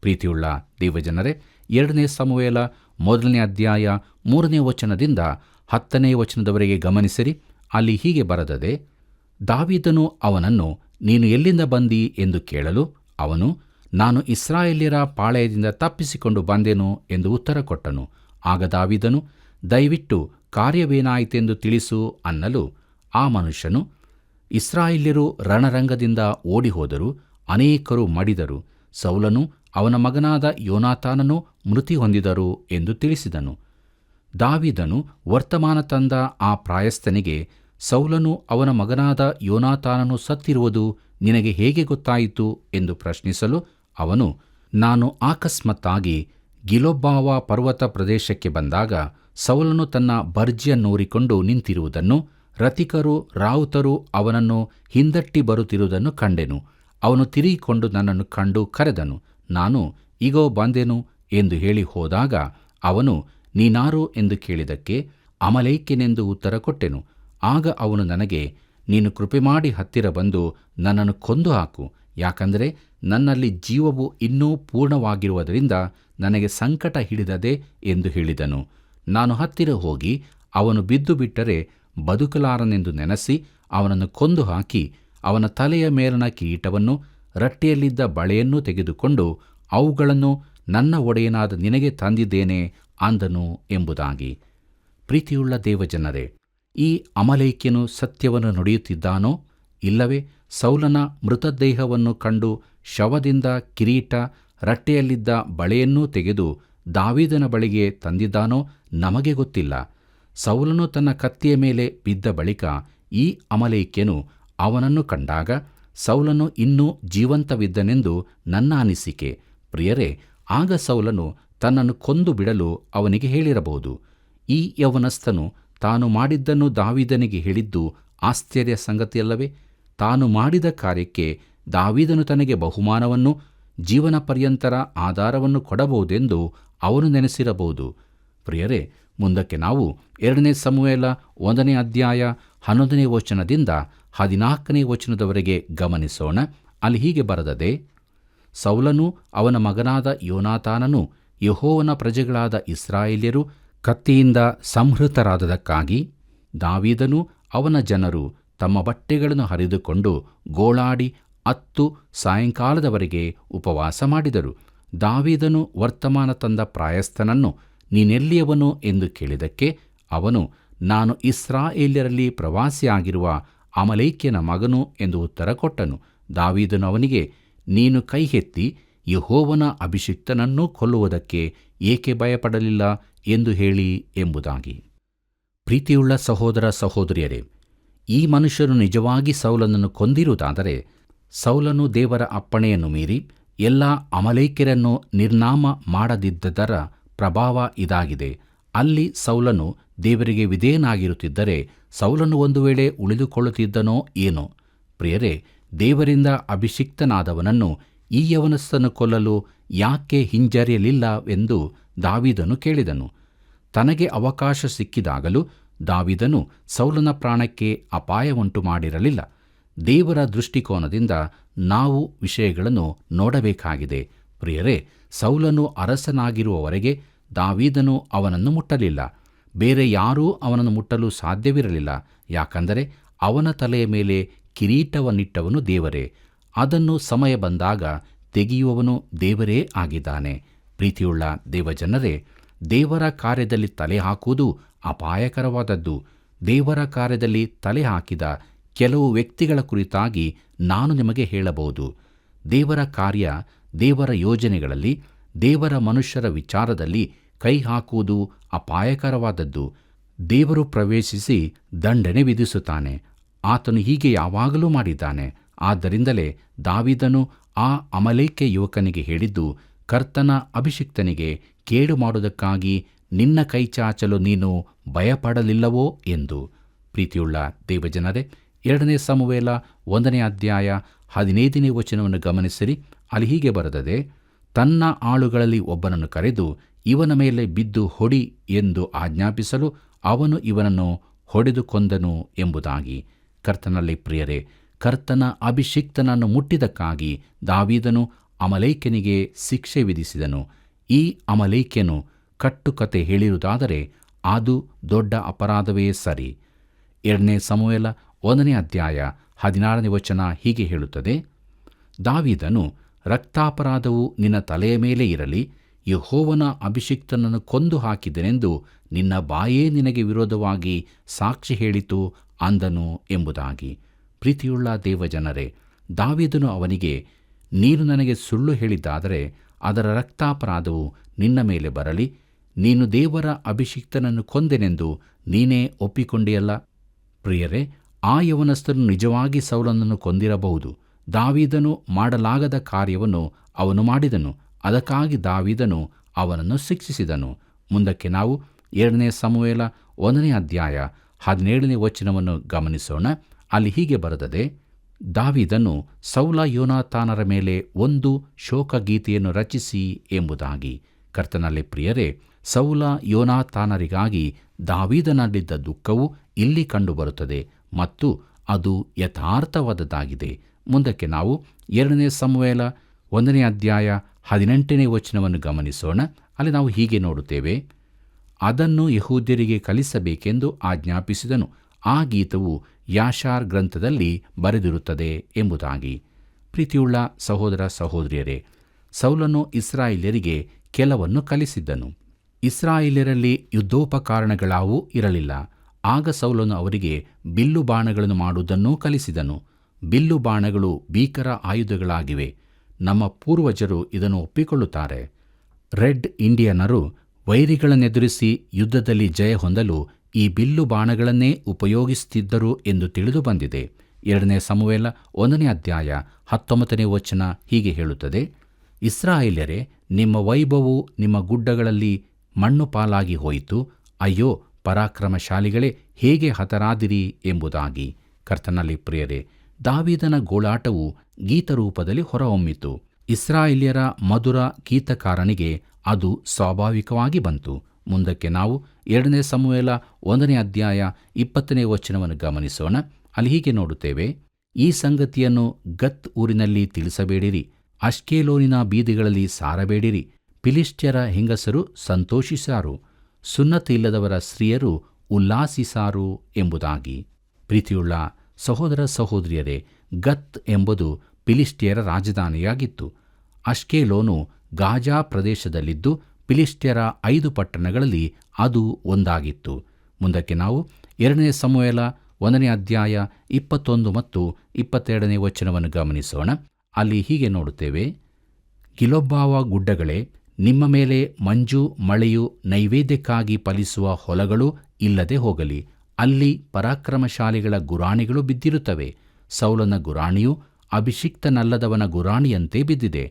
ಪ್ರೀತಿಯುಳ್ಳ ದೇವಜನರೇ, 2 ಸಮುವೇಲ 1ನೇ ಅಧ್ಯಾಯ 3ನೇ ವಚನದಿಂದ 10ನೇ ವಚನದವರೆಗೆ ಗಮನಿಸಿರಿ. ಅಲ್ಲಿ ಹೀಗೆ ಬರೆದದೆ: ದಾವೀದನು ಅವನನ್ನು, ನೀನು ಎಲ್ಲಿಂದ ಬಂದಿ ಎಂದು ಕೇಳಲು ಅವನು, ನಾನು ಇಸ್ರಾಯೇಲ್ಯರ ಪಾಳೆಯದಿಂದ ತಪ್ಪಿಸಿಕೊಂಡು ಬಂದೆನು ಎಂದು ಉತ್ತರ ಕೊಟ್ಟನು. ಆಗ ದಾವೀದನು, ದಯವಿಟ್ಟು ಕಾರ್ಯವೇನಾಯಿತೆಂದು ತಿಳಿಸು ಅನ್ನಲು ಆ ಮನುಷ್ಯನು, ಇಸ್ರಾಯೇಲ್ಯರು ರಣರಂಗದಿಂದ ಓಡಿಹೋದರು, ಅನೇಕರು ಮಡಿದರು, ಸೌಲನು ಅವನ ಮಗನಾದ ಯೋನಾತಾನನು ಮೃತಿ ಹೊಂದಿದರು ಎಂದು ತಿಳಿಸಿದನು. ದಾವೀದನು ವರ್ತಮಾನ ತಂದ ಆ ಪ್ರಾಯಸ್ಥನಿಗೆ, ಸೌಲನು ಅವನ ಮಗನಾದ ಯೋನಾತಾನನು ಸತ್ತಿರುವುದು ನಿನಗೆ ಹೇಗೆ ಗೊತ್ತಾಯಿತು ಎಂದು ಪ್ರಶ್ನಿಸಲು ಅವನು, ನಾನು ಆಕಸ್ಮಾತ್ತಾಗಿ ಗಿಲೊಬ್ಬಾವ ಪರ್ವತ ಪ್ರದೇಶಕ್ಕೆ ಬಂದಾಗ ಸೌಲನು ತನ್ನ ಬರ್ಜಿಯನ್ನೂರಿಕೊಂಡು ನಿಂತಿರುವುದನ್ನು, ರಥಿಕರು ರಾವುತರು ಅವನನ್ನು ಹಿಂದಟ್ಟಿ ಬರುತ್ತಿರುವುದನ್ನು ಕಂಡೆನು. ಅವನು ತಿರುಗಿಕೊಂಡು ನನ್ನನ್ನು ಕಂಡು ಕರೆದನು. ನಾನು, ಇಗೋ ಬಂದೆನು ಎಂದು ಹೇಳಿ ಹೋದಾಗ ಅವನು, ನೀನಾರು ಎಂದು ಕೇಳಿದಕ್ಕೆ ಅಮಲೇಕ್ಯನೆಂದು ಉತ್ತರ ಕೊಟ್ಟೆನು. ಆಗ ಅವನು ನನಗೆ, ನೀನು ಕೃಪೆಮಾಡಿ ಹತ್ತಿರ ಬಂದು ನನ್ನನ್ನು ಕೊಂದು ಹಾಕು, ಯಾಕಂದರೆ ನನ್ನಲ್ಲಿ ಜೀವವು ಇನ್ನೂ ಪೂರ್ಣವಾಗಿರುವುದರಿಂದ ನನಗೆ ಸಂಕಟ ಹಿಡಿದದೆ ಎಂದು ಹೇಳಿದನು. ನಾನು ಹತ್ತಿರ ಹೋಗಿ ಅವನು ಬಿದ್ದು ಬಿಟ್ಟರೆ ಬದುಕಲಾರನೆಂದು ನೆನೆಸಿ ಅವನನ್ನು ಕೊಂದು ಹಾಕಿ ಅವನ ತಲೆಯ ಮೇಲಣ ಕಿರೀಟವನ್ನು, ರಟ್ಟೆಯಲ್ಲಿದ್ದ ಬಳೆಯನ್ನೂ ತೆಗೆದುಕೊಂಡು ಅವುಗಳನ್ನು ನನ್ನ ಒಡೆಯನಾದ ನಿನಗೆ ತಂದಿದ್ದೇನೆ ಅಂದನು ಎಂಬುದಾಗಿ. ಪ್ರೀತಿಯುಳ್ಳ ದೇವಜನರೇ, ಈ ಅಮಲೇಕ್ಯನು ಸತ್ಯವನ್ನು ನುಡಿಯುತ್ತಿದ್ದಾನೋ ಇಲ್ಲವೇ ಸೌಲನ ಮೃತದೇಹವನ್ನು ಕಂಡು ಶವದಿಂದ ಕಿರೀಟ, ರಟ್ಟೆಯಲ್ಲಿದ್ದ ಬಳೆಯನ್ನೂ ತೆಗೆದು ದಾವೀದನ ಬಳಿಗೆ ತಂದಿದ್ದಾನೋ ನಮಗೆ ಗೊತ್ತಿಲ್ಲ. ಸೌಲನು ತನ್ನ ಕತ್ತಿಯ ಮೇಲೆ ಬಿದ್ದ ಬಳಿಕ ಈ ಅಮಲೇಕ್ಯನು ಅವನನ್ನು ಕಂಡಾಗ ಸೌಲನು ಇನ್ನೂ ಜೀವಂತವಿದ್ದನೆಂದು ನನ್ನ ಅನಿಸಿಕೆ. ಪ್ರಿಯರೇ, ಆಗ ಸೌಲನು ತನ್ನನ್ನು ಕೊಂದು ಬಿಡಲು ಅವನಿಗೆ ಹೇಳಿರಬಹುದು. ಈ ಯೌವನಸ್ಥನು ತಾನು ಮಾಡಿದ್ದನ್ನು ದಾವೀದನಿಗೆ ಹೇಳಿದ್ದು ಆಶ್ಚರ್ಯ ಸಂಗತಿಯಲ್ಲವೇ? ತಾನು ಮಾಡಿದ ಕಾರ್ಯಕ್ಕೆ ದಾವೀದನು ತನಗೆ ಬಹುಮಾನವನ್ನು, ಜೀವನ ಪರ್ಯಂತರ ಆಧಾರವನ್ನು ಕೊಡಬಹುದೆಂದು ಅವನು ನೆನೆಸಿರಬಹುದು. ಪ್ರಿಯರೇ, ಮುಂದಕ್ಕೆ ನಾವು 2 ಸಮುವೇಲ 1 ಅಧ್ಯಾಯ 11 ವಚನದಿಂದ 14 ವಚನದವರೆಗೆ ಗಮನಿಸೋಣ. ಅಲ್ಲಿ ಹೀಗೆ ಬರೆದದೆ: ಸೌಲನೂ ಅವನ ಮಗನಾದ ಯೋನಾತಾನನೂ ಯೆಹೋವನ ಪ್ರಜೆಗಳಾದ ಇಸ್ರಾಯೇಲ್ಯರು ಕತ್ತಿಯಿಂದ ಸಂಹೃತರಾದದಕ್ಕಾಗಿ ದಾವೀದನೂ ಅವನ ಜನರು ತಮ್ಮ ಬಟ್ಟೆಗಳನ್ನು ಹರಿದುಕೊಂಡು ಗೋಳಾಡಿ 10 ಸಾಯಂಕಾಲದವರೆಗೆ ಉಪವಾಸ ಮಾಡಿದರು. ದಾವೀದನು ವರ್ತಮಾನ ತಂದ ಪ್ರಾಯಸ್ಥನನ್ನು, ನೀನೆಲ್ಲಿಯವನು ಎಂದು ಕೇಳಿದಕ್ಕೆ ಅವನು, ನಾನು ಇಸ್ರಾಯೇಲ್ಯರಲ್ಲಿ ಪ್ರವಾಸಿಯಾಗಿರುವ ಅಮಲೇಕ್ಯನ ಮಗನು ಎಂದು ಉತ್ತರ ಕೊಟ್ಟನು. ದಾವೀದನು ಅವನಿಗೆ, ನೀನು ಕೈಗೆತ್ತಿ ಯೆಹೋವನ ಅಭಿಷಿಕ್ತನನ್ನೂ ಕೊಲ್ಲುವುದಕ್ಕೆ ಏಕೆ ಭಯಪಡಲಿಲ್ಲ ಎಂದು ಹೇಳಿ ಎಂಬುದಾಗಿ. ಪ್ರೀತಿಯುಳ್ಳ ಸಹೋದರ ಸಹೋದರಿಯರೇ, ಈ ಮನುಷ್ಯನು ನಿಜವಾಗಿ ಸೌಲನನ್ನು ಕೊಂದಿರುವುದಾದರೆ ಸೌಲನು ದೇವರ ಅಪ್ಪಣೆಯನ್ನು ಮೀರಿ ಎಲ್ಲ ಅಮಲೇಕ್ಯರನ್ನು ನಿರ್ನಾಮ ಮಾಡದಿದ್ದದರ ಪ್ರಭಾವ ಇದಾಗಿದೆ. ಅಲ್ಲಿ ಸೌಲನು ದೇವರಿಗೆ ವಿಧೇಯನಾಗಿರುತ್ತಿದ್ದರೆ ಸೌಲನು ಒಂದು ವೇಳೆ ಉಳಿದುಕೊಳ್ಳುತ್ತಿದ್ದನೋ ಏನೋ. ಪ್ರಿಯರೇ, ದೇವರಿಂದ ಅಭಿಷಿಕ್ತನಾದವನನ್ನು ಈ ಯವನಸ್ಥನು ಕೊಲ್ಲಲು ಯಾಕೆ ಹಿಂಜರಿಯಲಿಲ್ಲವೆಂದು ದಾವೀದನು ಕೇಳಿದನು. ತನಗೆ ಅವಕಾಶ ಸಿಕ್ಕಿದಾಗಲೂ ದಾವೀದನು ಸೌಲನ ಪ್ರಾಣಕ್ಕೆ ಅಪಾಯವುಂಟು ಮಾಡಿರಲಿಲ್ಲ. ದೇವರ ದೃಷ್ಟಿಕೋನದಿಂದ ನಾವು ವಿಷಯಗಳನ್ನು ನೋಡಬೇಕಾಗಿದೆ. ಪ್ರಿಯರೇ, ಸೌಲನು ಅರಸನಾಗಿರುವವರೆಗೆ ದಾವೀದನು ಅವನನ್ನು ಮುಟ್ಟಲಿಲ್ಲ. ಬೇರೆ ಯಾರೂ ಅವನನ್ನು ಮುಟ್ಟಲು ಸಾಧ್ಯವಿರಲಿಲ್ಲ. ಯಾಕಂದರೆ ಅವನ ತಲೆಯ ಮೇಲೆ ಕಿರೀಟವನ್ನಿಟ್ಟವನು ದೇವರೇ. ಅದನ್ನು ಸಮಯ ಬಂದಾಗ ತೆಗೆಯುವವನು ದೇವರೇ ಆಗಿದ್ದಾನೆ. ಪ್ರೀತಿಯುಳ್ಳ ದೇವಜನರೇ, ದೇವರ ಕಾರ್ಯದಲ್ಲಿ ತಲೆ ಹಾಕುವುದು ಅಪಾಯಕರವಾದದ್ದು. ದೇವರ ಕಾರ್ಯದಲ್ಲಿ ತಲೆ ಹಾಕಿದ ಕೆಲವು ವ್ಯಕ್ತಿಗಳ ಕುರಿತಾಗಿ ನಾನು ನಿಮಗೆ ಹೇಳಬಹುದು. ದೇವರ ಕಾರ್ಯ, ದೇವರ ಯೋಜನೆಗಳಲ್ಲಿ, ದೇವರ ಮನುಷ್ಯರ ವಿಚಾರದಲ್ಲಿ ಕೈ ಹಾಕುವುದು ಅಪಾಯಕರವಾದದ್ದು. ದೇವರು ಪ್ರವೇಶಿಸಿ ದಂಡನೆ ವಿಧಿಸುತ್ತಾನೆ. ಆತನು ಹೀಗೆ ಯಾವಾಗಲೂ ಮಾಡಿದ್ದಾನೆ. ಆದ್ದರಿಂದಲೇ ದಾವೀದನು ಆ ಅಮಲೇಕ್ಯ ಯುವಕನಿಗೆ ಹೇಳಿದ್ದು, ಕರ್ತನ ಅಭಿಷಿಕ್ತನಿಗೆ ಕೇಡು ಮಾಡುವುದಕ್ಕಾಗಿ ನಿನ್ನ ಕೈಚಾಚಲು ನೀನು ಭಯಪಡಲಿಲ್ಲವೋ ಎಂದು. ಪ್ರೀತಿಯುಳ್ಳ ದೇವಜನರೇ, 2 ಸಮುವೇಲ 1 ಅಧ್ಯಾಯ 15 ವಚನವನ್ನು ಗಮನಿಸಿರಿ. ಅಲ್ಲಿ ಹೀಗೆ ಬರೆದದೆ: ತನ್ನ ಆಳುಗಳಲ್ಲಿ ಒಬ್ಬನನ್ನು ಕರೆದು ಇವನ ಮೇಲೆ ಬಿದ್ದು ಹೊಡಿ ಎಂದು ಆಜ್ಞಾಪಿಸಲು ಅವನು ಇವನನ್ನು ಹೊಡೆದು ಕೊಂದನು ಎಂಬುದಾಗಿ. ಕರ್ತನಲ್ಲಿ ಪ್ರಿಯರೇ, ಕರ್ತನ ಅಭಿಷಿಕ್ತನನ್ನು ಮುಟ್ಟಿದಕ್ಕಾಗಿ ದಾವೀದನು ಅಮಲೇಕ್ಯನಿಗೆ ಶಿಕ್ಷೆ ವಿಧಿಸಿದನು. ಈ ಅಮಲೇಕ್ಯನು ಕಟ್ಟುಕತೆ ಹೇಳಿರುವುದಾದರೆ ಅದು ದೊಡ್ಡ ಅಪರಾಧವೇ ಸರಿ. 2 ಸಮುವೇಲ 1 ಅಧ್ಯಾಯ 16 ವಚನ ಹೀಗೆ ಹೇಳುತ್ತದೆ: ದಾವೀದನು, ರಕ್ತಾಪರಾಧವು ನಿನ್ನ ತಲೆಯ ಮೇಲೆ ಇರಲಿ, ಯೆಹೋವನ ಅಭಿಷಿಕ್ತನನ್ನು ಕೊಂದು ಹಾಕಿದನೆಂದು ನಿನ್ನ ಬಾಯೇ ನಿನಗೆ ವಿರೋಧವಾಗಿ ಸಾಕ್ಷಿ ಹೇಳಿತು ಅಂದನು ಎಂಬುದಾಗಿ. ಪ್ರೀತಿಯುಳ್ಳ ದೇವಜನರೇ, ದಾವೀದನು ಅವನಿಗೆ, ನೀನು ನನಗೆ ಸುಳ್ಳು ಹೇಳಿದ್ದಾದರೆ ಅದರ ರಕ್ತಾಪರಾಧವು ನಿನ್ನ ಮೇಲೆ ಬರಲಿ. ನೀನು ದೇವರ ಅಭಿಷಿಕ್ತನನ್ನು ಕೊಂದೆನೆಂದು ನೀನೇ ಒಪ್ಪಿಕೊಂಡಿಯಲ್ಲ. ಪ್ರಿಯರೇ, ಆ ಯವನಸ್ಥನು ನಿಜವಾಗಿ ಸೌಲನನ್ನು ಕೊಂದಿರಬಹುದು. ದಾವೀದನು ಮಾಡಲಾಗದ ಕಾರ್ಯವನ್ನು ಅವನು ಮಾಡಿದನು. ಅದಕ್ಕಾಗಿ ದಾವೀದನು ಅವನನ್ನು ಶಿಕ್ಷಿಸಿದನು. ಮುಂದಕ್ಕೆ ನಾವು 2 ಸಮುವೇಲ 1 ಅಧ್ಯಾಯ 17 ವಚನವನ್ನು ಗಮನಿಸೋಣ. ಅಲ್ಲಿ ಹೀಗೆ ಬರೆದದೆ: ದಾವೀದನು ಸೌಲ ಯೋನಾತಾನರ ಮೇಲೆ ಒಂದು ಶೋಕಗೀತೆಯನ್ನು ರಚಿಸಿ ಎಂಬುದಾಗಿ. ಕರ್ತನಲ್ಲಿ ಪ್ರಿಯರೇ, ಸೌಲ ಯೋನಾತಾನರಿಗಾಗಿ ದಾವೀದನಲ್ಲಿದ್ದ ದುಃಖವು ಇಲ್ಲಿ ಕಂಡುಬರುತ್ತದೆ ಮತ್ತು ಅದು ಯಥಾರ್ಥವಾದದ್ದಾಗಿದೆ. ಮುಂದಕ್ಕೆ ನಾವು 2 ಸಮುವೇಲ 1 ಅಧ್ಯಾಯ 18 ವಚನವನ್ನು ಗಮನಿಸೋಣ. ಅಲ್ಲಿ ನಾವು ಹೀಗೆ ನೋಡುತ್ತೇವೆ: ಅದನ್ನು ಯೆಹೂದ್ಯರಿಗೆ ಕಲಿಸಬೇಕೆಂದು ಆಜ್ಞಾಪಿಸಿದನು. ಆ ಗೀತವು ಯಾಷಾರ್ ಗ್ರಂಥದಲ್ಲಿ ಬರೆದಿರುತ್ತದೆ ಎಂಬುದಾಗಿ. ಪ್ರೀತಿಯುಳ್ಳ ಸಹೋದರ ಸಹೋದರಿಯರೇ, ಸೌಲನು ಇಸ್ರಾಯೇಲ್ಯರಿಗೆ ಕೆಲವನ್ನು ಕಲಿಸಿದ್ದನು. ಇಸ್ರಾಯೇಲ್ಯರಲ್ಲಿ ಯುದ್ಧೋಪಕರಣಗಳಾವೂ ಇರಲಿಲ್ಲ. ಆಗ ಸೌಲನು ಅವರಿಗೆ ಬಿಲ್ಲು ಬಾಣಗಳನ್ನು ಮಾಡುವುದನ್ನೂ ಕಲಿಸಿದನು. ಬಿಲ್ಲು ಬಾಣಗಳು ಭೀಕರ ಆಯುಧಗಳಾಗಿವೆ. ನಮ್ಮ ಪೂರ್ವಜರು ಇದನ್ನು ಒಪ್ಪಿಕೊಳ್ಳುತ್ತಾರೆ. ರೆಡ್ ಇಂಡಿಯನ್ನರು ವೈರಿಗಳನ್ನೆದುರಿಸಿ ಯುದ್ಧದಲ್ಲಿ ಜಯ ಹೊಂದಲು ಈ ಬಿಲ್ಲು ಬಾಣಗಳನ್ನೇ ಉಪಯೋಗಿಸುತ್ತಿದ್ದರು ಎಂದು ತಿಳಿದು ಬಂದಿದೆ. 2 ಸಮುವೇಲ 1ನೇ ಅಧ್ಯಾಯ 19ನೇ ವಚನ ಹೀಗೆ ಹೇಳುತ್ತದೆ: ಇಸ್ರಾಯೇಲ್ಯರೇ, ನಿಮ್ಮ ವೈಭವವು ನಿಮ್ಮ ಗುಡ್ಡಗಳಲ್ಲಿ ಮಣ್ಣು ಪಾಲಾಗಿ ಹೋಯಿತು. ಅಯ್ಯೋ, ಪರಾಕ್ರಮಶಾಲಿಗಳೇ, ಹೇಗೆ ಹತರಾದಿರಿ ಎಂಬುದಾಗಿ. ಕರ್ತನಲ್ಲಿ ಪ್ರಿಯರೇ, ದಾವೀದನ ಗೋಳಾಟವು ಗೀತರೂಪದಲ್ಲಿ ಹೊರಹೊಮ್ಮಿತು. ಇಸ್ರಾಯೇಲ್ಯರ ಮಧುರ ಗೀತಕಾರನಿಗೆ ಅದು ಸ್ವಾಭಾವಿಕವಾಗಿ ಬಂತು. ಮುಂದಕ್ಕೆ ನಾವು 2 ಸಮುವೇಲ 1ನೇ ಅಧ್ಯಾಯ 20ನೇ ವಚನವನ್ನು ಗಮನಿಸೋಣ. ಅಲ್ಲಿ ಹೀಗೆ ನೋಡುತ್ತೇವೆ: ಈ ಸಂಗತಿಯನ್ನು ಗತ್ ಊರಿನಲ್ಲಿ ತಿಳಿಸಬೇಡಿರಿ, ಅಷ್ಕೆಲೋನಿನ ಬೀದಿಗಳಲ್ಲಿ ಸಾರಬೇಡಿರಿ. ಫಿಲಿಷ್ಟಿಯರ ಹೆಂಗಸರು ಸಂತೋಷಿಸಾರು, ಸುನ್ನತಿ ಇಲ್ಲದವರ ಸ್ತ್ರೀಯರು ಉಲ್ಲಾಸಿಸಾರು ಎಂಬುದಾಗಿ. ಪ್ರೀತಿಯುಳ್ಳ ಸಹೋದರ ಸಹೋದರಿಯರೇ, ಗತ್ ಎಂಬುದು ಫಿಲಿಷ್ಟಿಯರ ರಾಜಧಾನಿಯಾಗಿತ್ತು. ಅಷ್ಕೆಲೋನು ಗಾಜಾ ಪ್ರದೇಶದಲ್ಲಿದ್ದು ಫಿಲಿಷ್ಟಿಯರ 5 ಪಟ್ಟಣಗಳಲ್ಲಿ ಅದು ಒಂದಾಗಿತ್ತು. ಮುಂದಕ್ಕೆ ನಾವು 2 ಸಮುವೇಲ 1ನೇ ಅಧ್ಯಾಯ 21 ಮತ್ತು 22ನೇ ವಚನವನ್ನು ಗಮನಿಸೋಣ. ಅಲ್ಲಿ ಹೀಗೆ ನೋಡುತ್ತೇವೆ: ಗಿಲೊಬ್ಬಾವ ಗುಡ್ಡಗಳೇ, ನಿಮ್ಮ ಮೇಲೆ ಮಂಜು ಮಳೆಯು ನೈವೇದ್ಯಕ್ಕಾಗಿ ಫಲಿಸುವ ಹೊಲಗಳು ಇಲ್ಲದೆ ಹೋಗಲಿ. ಅಲ್ಲಿ ಪರಾಕ್ರಮಶಾಲಿಗಳ ಗುರಾಣಿಗಳು ಬಿದ್ದಿರುತ್ತವೆ. ಸೌಲನ ಗುರಾಣಿಯು ಅಭಿಷಿಕ್ತನಲ್ಲದವನ ಗುರಾಣಿಯಂತೆ ಬಿದ್ದಿದೆ.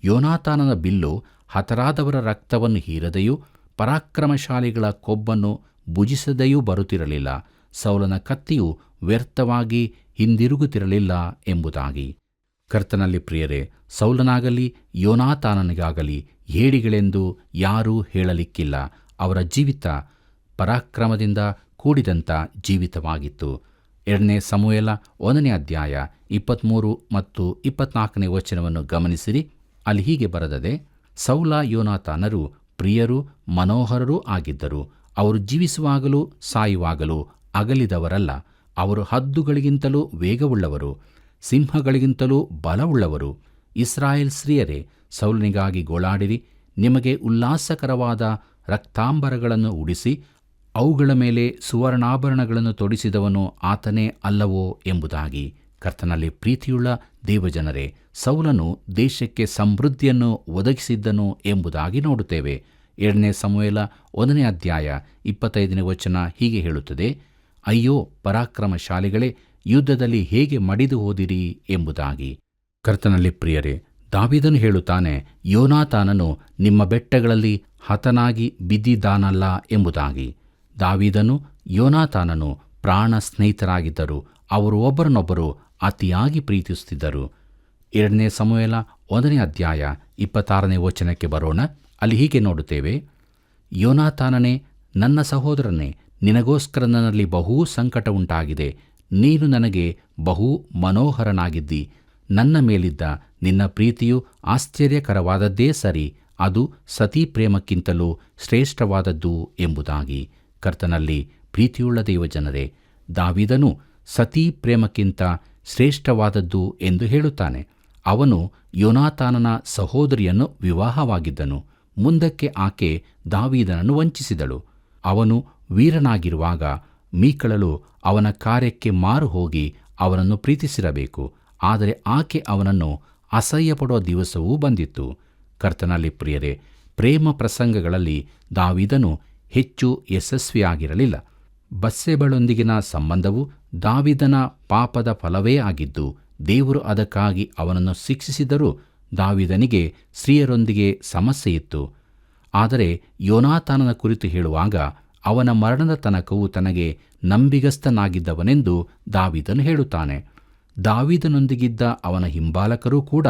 ಯೋನಾತಾನನ ಬಿಲ್ಲು ಹತರಾದವರ ರಕ್ತವನ್ನು ಹೀರದೆಯೂ ಪರಾಕ್ರಮಶಾಲಿಗಳ ಕೊಬ್ಬನ್ನು ಭುಜಿಸದೆಯೂ ಬರುತ್ತಿರಲಿಲ್ಲ. ಸೌಲನ ಕತ್ತಿಯು ವ್ಯರ್ಥವಾಗಿ ಹಿಂದಿರುಗುತ್ತಿರಲಿಲ್ಲ ಎಂಬುದಾಗಿ. ಕರ್ತನಲ್ಲಿ ಪ್ರಿಯರೇ, ಸೌಲನಾಗಲಿ ಯೋನಾತಾನನಿಗಾಗಲಿ ಹೇಡಿಗಳೆಂದು ಯಾರೂ ಹೇಳಲಿಕ್ಕಿಲ್ಲ. ಅವರ ಜೀವಿತ ಪರಾಕ್ರಮದಿಂದ ಕೂಡಿದಂಥ ಜೀವಿತವಾಗಿತ್ತು. 2 ಸಮುವೇಲ 1ನೇ ಅಧ್ಯಾಯ 23 ಮತ್ತು 24ನೇ ವಚನವನ್ನು ಗಮನಿಸಿರಿ. ಅಲ್ಲಿ ಹೀಗೆ ಬರೆದದೆ: ಸೌಲ ಯೋನಾತಾನರು ಪ್ರಿಯರೂ ಮನೋಹರರೂ ಆಗಿದ್ದರು. ಅವರು ಜೀವಿಸುವಾಗಲೂ ಸಾಯುವಾಗಲೂ ಅಗಲಿದವರಲ್ಲ. ಅವರು ಹದ್ದುಗಳಿಗಿಂತಲೂ ವೇಗವುಳ್ಳವರು, ಸಿಂಹಗಳಿಗಿಂತಲೂ ಬಲವುಳ್ಳವರು. ಇಸ್ರಾಯೇಲ್ ಸ್ತ್ರೀಯರೇ, ಸೌಲನಿಗಾಗಿ ಗೋಳಾಡಿರಿ. ನಿಮಗೆ ಉಲ್ಲಾಸಕರವಾದ ರಕ್ತಾಂಬರಗಳನ್ನು ಉಡಿಸಿ ಅವುಗಳ ಮೇಲೆ ಸುವರ್ಣಾಭರಣಗಳನ್ನು ತೊಡಿಸಿದವನು ಆತನೇ ಅಲ್ಲವೋ ಎಂಬುದಾಗಿ. ಕರ್ತನಲ್ಲಿ ಪ್ರೀತಿಯುಳ್ಳ ದೇವಜನರೇ, ಸೌಲನು ದೇಶಕ್ಕೆ ಸಮೃದ್ಧಿಯನ್ನು ಒದಗಿಸಿದ್ದನು ಎಂಬುದಾಗಿ ನೋಡುತ್ತೇವೆ. 2 ಸಮುವೇಲ 1ನೇ ಅಧ್ಯಾಯ 25ನೇ ವಚನ ಹೀಗೆ ಹೇಳುತ್ತದೆ: ಅಯ್ಯೋ, ಪರಾಕ್ರಮಶಾಲಿಗಳೇ, ಯುದ್ಧದಲ್ಲಿ ಹೇಗೆ ಮಡಿದು ಹೋದಿರಿ ಎಂಬುದಾಗಿ. ಕರ್ತನಲ್ಲಿ ಪ್ರಿಯರೇ, ದಾವೀದನು ಹೇಳುತ್ತಾನೆ: ಯೋನಾತಾನನು ನಿಮ್ಮ ಬೆಟ್ಟಗಳಲ್ಲಿ ಹತನಾಗಿ ಬಿದ್ದಿದ್ದಾನಲ್ಲ ಎಂಬುದಾಗಿ. ದಾವೀದನು ಯೋನಾತಾನನು ಪ್ರಾಣ ಸ್ನೇಹಿತರಾಗಿದ್ದರು. ಅವರು ಒಬ್ಬರನ್ನೊಬ್ಬರು ಅತಿಯಾಗಿ ಪ್ರೀತಿಸುತ್ತಿದ್ದರು. 2 ಸಮುವೇಲ 1ನೇ ಅಧ್ಯಾಯ 26ನೇ ವಚನಕ್ಕೆ ಬರೋಣ. ಅಲ್ಲಿ ಹೀಗೆ ನೋಡುತ್ತೇವೆ: ಯೋನಾತಾನನೇ, ನನ್ನ ಸಹೋದರನೇ, ನಿನಗೋಸ್ಕರ ನನ್ನಲ್ಲಿ ಬಹು ಸಂಕಟ ಉಂಟಾಗಿದೆ. ನೀನು ನನಗೆ ಬಹು ಮನೋಹರನಾಗಿದ್ದಿ. ನನ್ನ ಮೇಲಿದ್ದ ನಿನ್ನ ಪ್ರೀತಿಯು ಆಶ್ಚರ್ಯಕರವಾದದ್ದೇ ಸರಿ. ಅದು ಸತೀ ಪ್ರೇಮಕ್ಕಿಂತಲೂ ಶ್ರೇಷ್ಠವಾದದ್ದು ಎಂಬುದಾಗಿ. ಕರ್ತನಲ್ಲಿ ಪ್ರೀತಿಯುಳ್ಳ ದೇವಜನರೇ, ದಾವೀದನು ಸತೀ ಪ್ರೇಮಕ್ಕಿಂತ ಶ್ರೇಷ್ಠವಾದದ್ದು ಎಂದು ಹೇಳುತ್ತಾನೆ. ಅವನು ಯೋನಾತಾನನ ಸಹೋದರಿಯನ್ನು ವಿವಾಹವಾಗಿದ್ದನು. ಮುಂದಕ್ಕೆ ಆಕೆ ದಾವೀದನನ್ನು ವಂಚಿಸಿದಳು. ಅವನು ವೀರನಾಗಿರುವಾಗ ಮೀಕಳಲು ಅವನ ಕಾರ್ಯಕ್ಕೆ ಮಾರು ಹೋಗಿ ಅವನನ್ನು ಪ್ರೀತಿಸಿರಬೇಕು. ಆದರೆ ಆಕೆ ಅವನನ್ನು ಅಸಹ್ಯಪಡುವ ದಿವಸವೂ ಬಂದಿತ್ತು. ಕರ್ತನಲ್ಲಿ ಪ್ರಿಯರೇ, ಪ್ರೇಮ ಪ್ರಸಂಗಗಳಲ್ಲಿ ದಾವೀದನು ಹೆಚ್ಚು ಯಶಸ್ವಿಯಾಗಿರಲಿಲ್ಲ. ಬತ್ಷೆಬಳೊಂದಿಗಿನ ಸಂಬಂಧವು ದಾವೀದನ ಪಾಪದ ಫಲವೇ ಆಗಿದ್ದು, ದೇವರು ಅದಕ್ಕಾಗಿ ಅವನನ್ನು ಶಿಕ್ಷಿಸಿದರೂ ದಾವೀದನಿಗೆ ಸ್ತ್ರೀಯರೊಂದಿಗೆ ಸಮಸ್ಯೆಯಿತ್ತು. ಆದರೆ ಯೋನಾತಾನನ ಕುರಿತು ಹೇಳುವಾಗ ಅವನ ಮರಣದ ತನಕವೂ ತನಗೆ ನಂಬಿಗಸ್ತನಾಗಿದ್ದವನೆಂದು ದಾವೀದನು ಹೇಳುತ್ತಾನೆ. ದಾವೀದನೊಂದಿಗಿದ್ದ ಅವನ ಹಿಂಬಾಲಕರೂ ಕೂಡ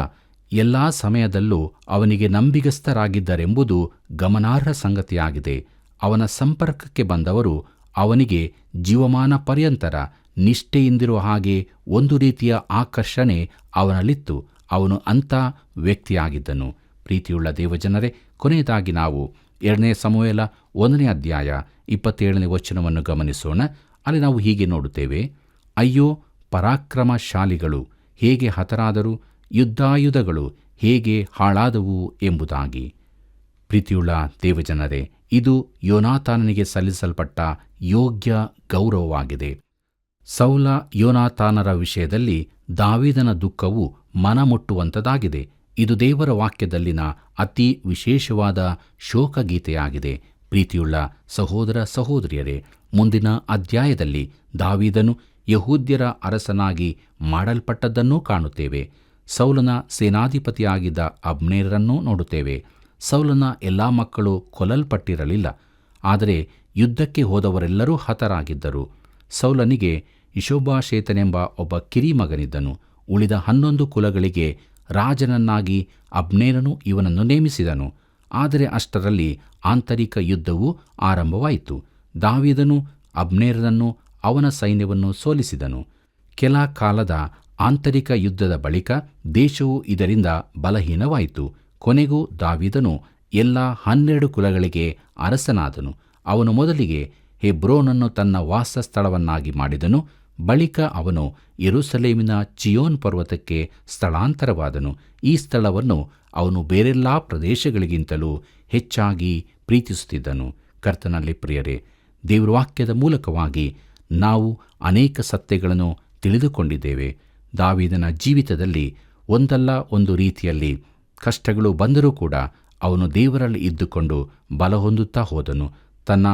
ಎಲ್ಲಾ ಸಮಯದಲ್ಲೂ ಅವನಿಗೆ ನಂಬಿಗಸ್ತರಾಗಿದ್ದರೆಂಬುದು ಗಮನಾರ್ಹ ಸಂಗತಿಯಾಗಿದೆ. ಅವನ ಸಂಪರ್ಕಕ್ಕೆ ಬಂದವರು ಅವನಿಗೆ ಜೀವಮಾನ ಪರ್ಯಂತರ ನಿಷ್ಠೆಯಿಂದಿರುವ ಹಾಗೆ ಒಂದು ರೀತಿಯ ಆಕರ್ಷಣೆ ಅವನಲ್ಲಿತ್ತು. ಅವನು ಅಂಥ ವ್ಯಕ್ತಿಯಾಗಿದ್ದನು. ಪ್ರೀತಿಯುಳ್ಳ ದೇವಜನರೇ, ಕೊನೆಯದಾಗಿ ನಾವು 2 ಸಮುವೇಲ 1ನೇ ಅಧ್ಯಾಯ 27ನೇ ವಚನವನ್ನು ಗಮನಿಸೋಣ. ಅಲ್ಲಿ ನಾವು ಹೀಗೆ ನೋಡುತ್ತೇವೆ: ಅಯ್ಯೋ, ಪರಾಕ್ರಮಶಾಲಿಗಳು ಹೇಗೆ ಹತರಾದರು, ಯುದ್ಧಾಯುಧಗಳು ಹೇಗೆ ಹಾಳಾದವು ಎಂಬುದಾಗಿ. ಪ್ರೀತಿಯುಳ್ಳ ದೇವಜನರೇ, ಇದು ಯೋನಾತಾನನಿಗೆ ಸಲ್ಲಿಸಲ್ಪಟ್ಟ ಯೋಗ್ಯ ಗೌರವವಾಗಿದೆ. ಸೌಲ ಯೋನಾತಾನರ ವಿಷಯದಲ್ಲಿ ದಾವೀದನ ದುಃಖವು ಮನಮುಟ್ಟುವಂಥದ್ದಾಗಿದೆ. ಇದು ದೇವರ ವಾಕ್ಯದಲ್ಲಿನ ಅತಿ ವಿಶೇಷವಾದ ಶೋಕಗೀತೆಯಾಗಿದೆ. ಪ್ರೀತಿಯುಳ್ಳ ಸಹೋದರ ಸಹೋದರಿಯರೇ, ಮುಂದಿನ ಅಧ್ಯಾಯದಲ್ಲಿ ದಾವೀದನು ಯಹೂದ್ಯರ ಅರಸನಾಗಿ ಮಾಡಲ್ಪಟ್ಟದ್ದನ್ನೂ ಕಾಣುತ್ತೇವೆ. ಸೌಲನ ಸೇನಾಧಿಪತಿಯಾಗಿದ್ದ ಅಬ್ನೇರನ್ನೂ ನೋಡುತ್ತೇವೆ. ಸೌಲನ ಎಲ್ಲ ಮಕ್ಕಳು ಕೊಲ್ಲಲ್ಪಟ್ಟಿರಲಿಲ್ಲ, ಆದರೆ ಯುದ್ಧಕ್ಕೆ ಹೋದವರೆಲ್ಲರೂ ಹತರಾಗಿದ್ದರು. ಸೌಲನಿಗೆ ಇಷೋಬಾಷೇತನೆಂಬ ಒಬ್ಬ ಕಿರಿಮಗನಿದ್ದನು. ಉಳಿದ 11 ಕುಲಗಳಿಗೆ ರಾಜನನ್ನಾಗಿ ಅಬ್ನೇರನು ಇವನನ್ನು ನೇಮಿಸಿದನು. ಆದರೆ ಅಷ್ಟರಲ್ಲಿ ಆಂತರಿಕ ಯುದ್ಧವು ಆರಂಭವಾಯಿತು. ದಾವೀದನು ಅಬ್ನೇರನನ್ನು ಅವನ ಸೈನ್ಯವನ್ನು ಸೋಲಿಸಿದನು. ಕೆಲ ಕಾಲದ ಆಂತರಿಕ ಯುದ್ಧದ ಬಳಿಕ ದೇಶವು ಇದರಿಂದ ಬಲಹೀನವಾಯಿತು. ಕೊನೆಗೂ ದಾವೀದನು ಎಲ್ಲ 12 ಕುಲಗಳಿಗೆ ಅರಸನಾದನು. ಅವನು ಮೊದಲಿಗೆ ಹೆಬ್ರೋನನ್ನು ತನ್ನ ವಾಸಸ್ಥಳವನ್ನಾಗಿ ಮಾಡಿದನು. ಬಳಿಕ ಅವನು ಯೆರೂಸಲೇಮಿನ ಚಿಯೋನ್ ಪರ್ವತಕ್ಕೆ ಸ್ಥಳಾಂತರವಾದನು. ಈ ಸ್ಥಳವನ್ನು ಅವನು ಬೇರೆಲ್ಲಾ ಪ್ರದೇಶಗಳಿಗಿಂತಲೂ ಹೆಚ್ಚಾಗಿ ಪ್ರೀತಿಸುತ್ತಿದ್ದನು. ಕರ್ತನಲ್ಲಿ ಪ್ರಿಯರೇ, ದೇವರ ವಾಕ್ಯದ ಮೂಲಕವಾಗಿ ನಾವು ಅನೇಕ ಸತ್ಯಗಳನ್ನು ತಿಳಿದುಕೊಂಡಿದ್ದೇವೆ. ದಾವೀದನ ಜೀವಿತದಲ್ಲಿ ಒಂದಲ್ಲ ಒಂದು ರೀತಿಯಲ್ಲಿ ಕಷ್ಟಗಳು ಬಂದರೂ ಕೂಡ ಅವನು ದೇವರಲ್ಲಿ ಇದ್ದುಕೊಂಡು ಬಲಹೊಂದುತ್ತಾ ಹೋದನು. ತನ್ನ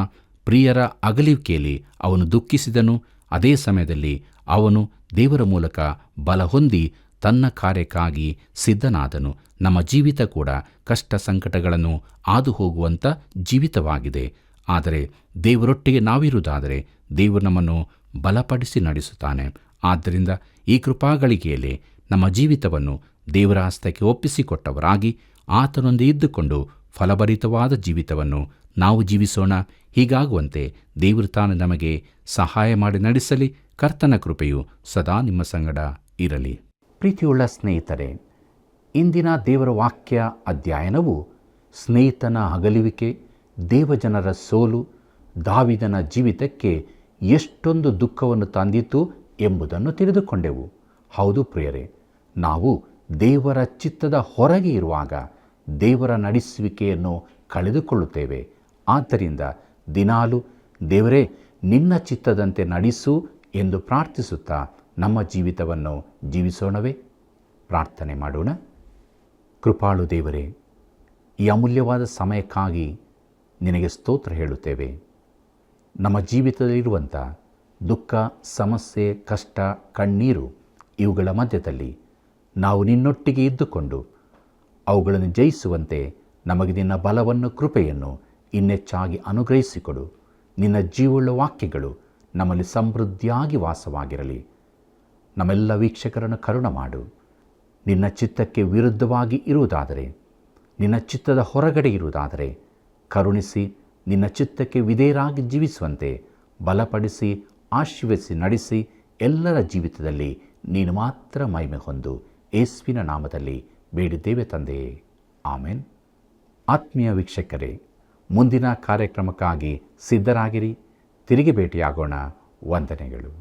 ಪ್ರಿಯರ ಅಗಲಿಕೆಯಲ್ಲಿ ಅವನು ದುಃಖಿಸಿದನು. ಅದೇ ಸಮಯದಲ್ಲಿ ಅವನು ದೇವರ ಮೂಲಕ ಬಲಹೊಂದಿ ತನ್ನ ಕಾರ್ಯಕ್ಕಾಗಿ ಸಿದ್ಧನಾದನು. ನಮ್ಮ ಜೀವಿತ ಕೂಡ ಕಷ್ಟ ಸಂಕಟಗಳನ್ನು ಹಾದು ಹೋಗುವಂಥ ಜೀವಿತವಾಗಿದೆ. ಆದರೆ ದೇವರೊಟ್ಟಿಗೆ ನಾವಿರುವುದಾದರೆ ದೇವರು ನಮ್ಮನ್ನು ಬಲಪಡಿಸಿ ನಡೆಸುತ್ತಾನೆ. ಆದ್ದರಿಂದ ಈ ಕೃಪಾಗಳಿಗೆಯಲ್ಲಿ ನಮ್ಮ ಜೀವಿತವನ್ನು ದೇವರ ಹಸ್ತಕ್ಕೆ ಒಪ್ಪಿಸಿಕೊಟ್ಟವರಾಗಿ ಆತನೊಂದಿಗೆ ಇದ್ದುಕೊಂಡು ಫಲಭರಿತವಾದ ಜೀವಿತವನ್ನು ನಾವು ಜೀವಿಸೋಣ. ಹೀಗಾಗುವಂತೆ ದೇವರು ತಾನು ನಮಗೆ ಸಹಾಯ ಮಾಡಿ ನಡೆಸಲಿ. ಕರ್ತನ ಕೃಪೆಯು ಸದಾ ನಿಮ್ಮ ಸಂಗಡ ಇರಲಿ. ಪ್ರೀತಿಯುಳ್ಳ ಸ್ನೇಹಿತರೆ, ಇಂದಿನ ದೇವರ ವಾಕ್ಯ ಅಧ್ಯಯನವು ಸ್ನೇಹಿತನ ಅಗಲುವಿಕೆ, ದೇವಜನರ ಸೋಲು, ದಾವೀದನ ಜೀವಿತಕ್ಕೆ ಎಷ್ಟೊಂದು ದುಃಖವನ್ನು ತಂದಿತು ಎಂಬುದನ್ನು ತಿಳಿದುಕೊಂಡೆವು. ಹೌದು ಪ್ರಿಯರೇ, ನಾವು ದೇವರ ಚಿತ್ತದ ಹೊರಗೆ ಇರುವಾಗ ದೇವರ ನಡೆಸುವಿಕೆಯನ್ನು ಕಳೆದುಕೊಳ್ಳುತ್ತೇವೆ. ಆದ್ದರಿಂದ ದಿನಾಲು ದೇವರೇ ನಿನ್ನ ಚಿತ್ತದಂತೆ ನಡೆಸು ಎಂದು ಪ್ರಾರ್ಥಿಸುತ್ತಾ ನಮ್ಮ ಜೀವಿತವನ್ನು ಜೀವಿಸೋಣವೇ? ಪ್ರಾರ್ಥನೆ ಮಾಡೋಣ. ಕೃಪಾಳು ದೇವರೇ, ಈ ಅಮೂಲ್ಯವಾದ ಸಮಯಕ್ಕಾಗಿ ನಿನಗೆ ಸ್ತೋತ್ರ ಹೇಳುತ್ತೇವೆ. ನಮ್ಮ ಜೀವಿತದಲ್ಲಿರುವಂಥ ದುಃಖ, ಸಮಸ್ಯೆ, ಕಷ್ಟ, ಕಣ್ಣೀರು ಇವುಗಳ ಮಧ್ಯದಲ್ಲಿ ನಾವು ನಿನ್ನೊಟ್ಟಿಗೆ ಇದ್ದುಕೊಂಡು ಅವುಗಳನ್ನು ಜಯಿಸುವಂತೆ ನಮಗೆ ನಿನ್ನ ಬಲವನ್ನು, ಕೃಪೆಯನ್ನು ಇನ್ನೆಚ್ಚಾಗಿ ಅನುಗ್ರಹಿಸಿಕೊಡು. ನಿನ್ನ ಜೀವವುಳ್ಳ ವಾಕ್ಯಗಳು ನಮ್ಮಲ್ಲಿ ಸಮೃದ್ಧಿಯಾಗಿ ವಾಸವಾಗಿರಲಿ. ನಮ್ಮೆಲ್ಲ ವೀಕ್ಷಕರನ್ನು ಕರುಣ ಮಾಡು. ನಿನ್ನ ಚಿತ್ತಕ್ಕೆ ವಿರುದ್ಧವಾಗಿ ಇರುವುದಾದರೆ, ನಿನ್ನ ಚಿತ್ತದ ಹೊರಗಡೆ ಇರುವುದಾದರೆ ಕರುಣಿಸಿ ನಿನ್ನ ಚಿತ್ತಕ್ಕೆ ವಿಧೇಯರಾಗಿ ಜೀವಿಸುವಂತೆ ಬಲಪಡಿಸಿ, ಆಶೀರ್ವದಿಸಿ ನಡೆಸಿ. ಎಲ್ಲರ ಜೀವಿತದಲ್ಲಿ ನೀನು ಮಾತ್ರ ಮಹಿಮೆ ಹೊಂದು. ಯೇಸುವಿನ ನಾಮದಲ್ಲಿ ಬೇಡಿದ್ದೇವೆ ತಂದೆಯೇ, ಆಮೆನ್. ಆತ್ಮೀಯ ವೀಕ್ಷಕರೇ, ಮುಂದಿನ ಕಾರ್ಯಕ್ರಮಕ್ಕಾಗಿ ಸಿದ್ಧರಾಗಿರಿ. ತಿರುಗಿ ಭೇಟಿಯಾಗೋಣ. ವಂದನೆಗಳು.